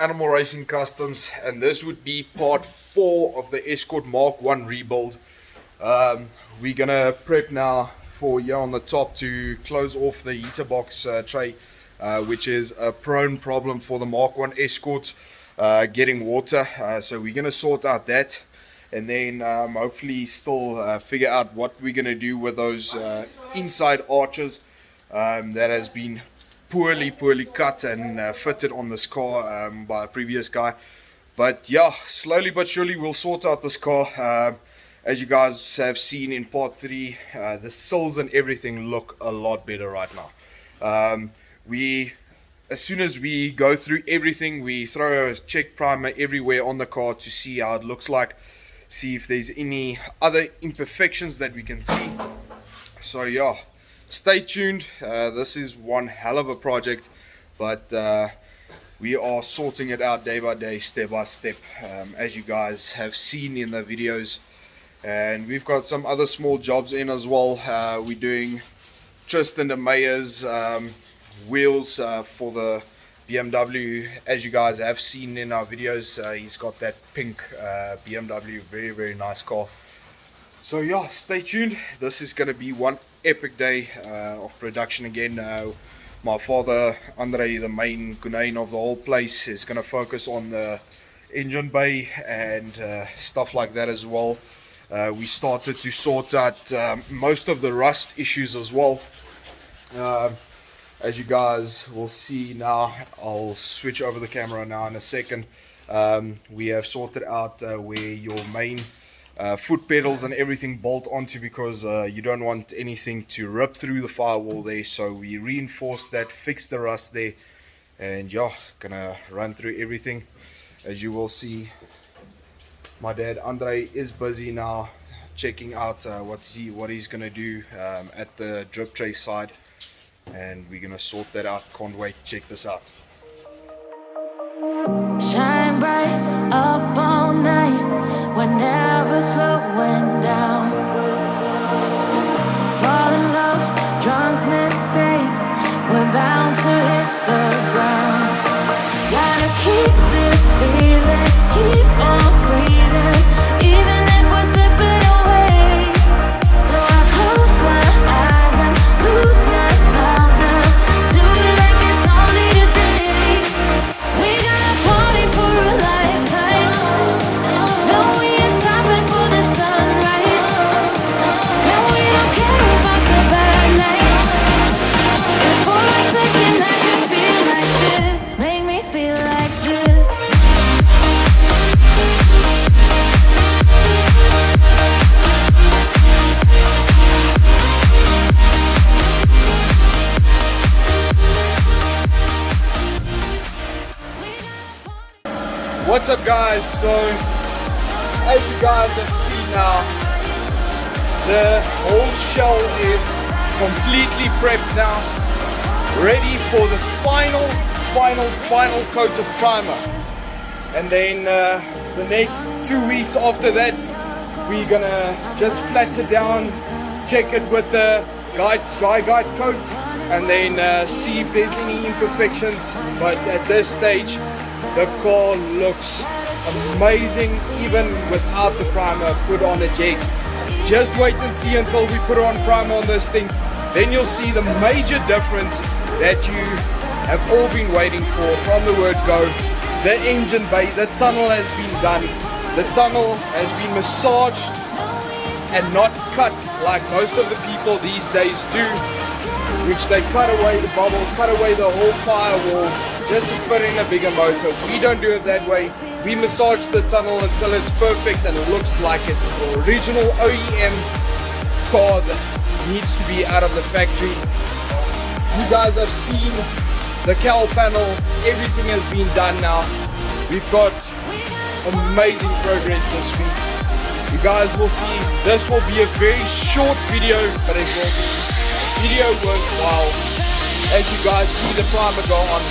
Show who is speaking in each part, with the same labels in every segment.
Speaker 1: Animal Racing Customs, and this would be part 4 of the Escort Mk1 rebuild. We're gonna prep now for here on the top to close off the heater box tray, which is a prone problem for the Mk1 Escorts, getting water. So we're gonna sort out that, and then hopefully still figure out what we're gonna do with those inside arches that has been poorly cut and fitted on this car by a previous guy. But yeah, slowly but surely we'll sort out this car. As you guys have seen in part 3, the sills and everything look a lot better right now. As soon as we go through everything, we throw a check primer everywhere on the car to see how it looks like, see if there's any other imperfections that we can see. So yeah, stay tuned. This is one hell of a project, but we are sorting it out day by day, step by step, as you guys have seen in the videos. And we've got some other small jobs in as well. We're doing Tristan de Meyer's wheels for the BMW. As you guys have seen in our videos, he's got that pink BMW, very nice car. So yeah, stay tuned. This is going to be one epic day of production again. My father Andre, the main gunane of the whole place, is going to focus on the engine bay and stuff like that as well. We started to sort out most of the rust issues as well. As you guys will see now, I'll switch over the camera now in a second. We have sorted out where your main foot pedals and everything bolt onto, because you don't want anything to rip through the firewall there. So we reinforced that, fixed the rust there, and yeah, gonna run through everything. As you will see, my dad Andre is busy now checking out what he's gonna do at the drip tray side, and we're gonna sort that out. Can't wait. Check this out.
Speaker 2: Shine bright up all night, we're never slowing down. Fall in love, drunk mistakes, we're bound to hit the ground. Gotta keep this feeling, keep on breathing, even if we're slipping away. So I close my eyes and lose myself now, do it like it's only today. We got a party for a lifetime, no we ain't stopping for the sunrise, and we don't care about the bad nights. And for a second I can feel like this, make me feel like this.
Speaker 1: What's up guys? So as you guys have seen now, the whole shell is completely prepped now, ready for the final coat of primer. And then the next 2 weeks after that, we're gonna just flat it down, check it with the dry guide coat, and then see if there's any imperfections. But at this stage, the car looks amazing even without the primer put on a jet. Just wait and see until we put on primer on this thing, then you'll see the major difference that you have all been waiting for from the word go. The engine bay, the tunnel has been done, the tunnel has been massaged and not cut like most of the people these days do, which they cut away the bubble, cut away the whole firewall just to put in a bigger motor. We don't do it that way. We massage the tunnel until it's perfect and it looks like it. The original OEM car that needs to be out of the factory. You guys have seen the cowl panel, everything has been done now. We've got amazing progress this week. You guys will see, this will be a very short video, but it will be video worthwhile as you guys see the primer go on.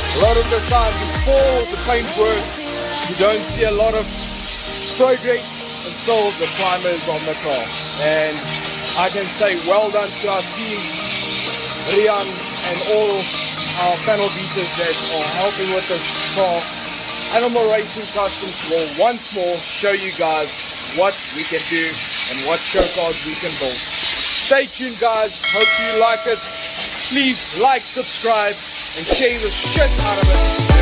Speaker 1: A lot of the time before the paint work, you don't see a lot of progress until the primer is on the car. And I can say well done to our team, Rian and all our panel beaters that are helping with this car, Animal Racing Customs will once more show you guys what we can do and what show cars we can build. Stay tuned, guys. Hope you like it. Please like, subscribe, and share the shit out of it.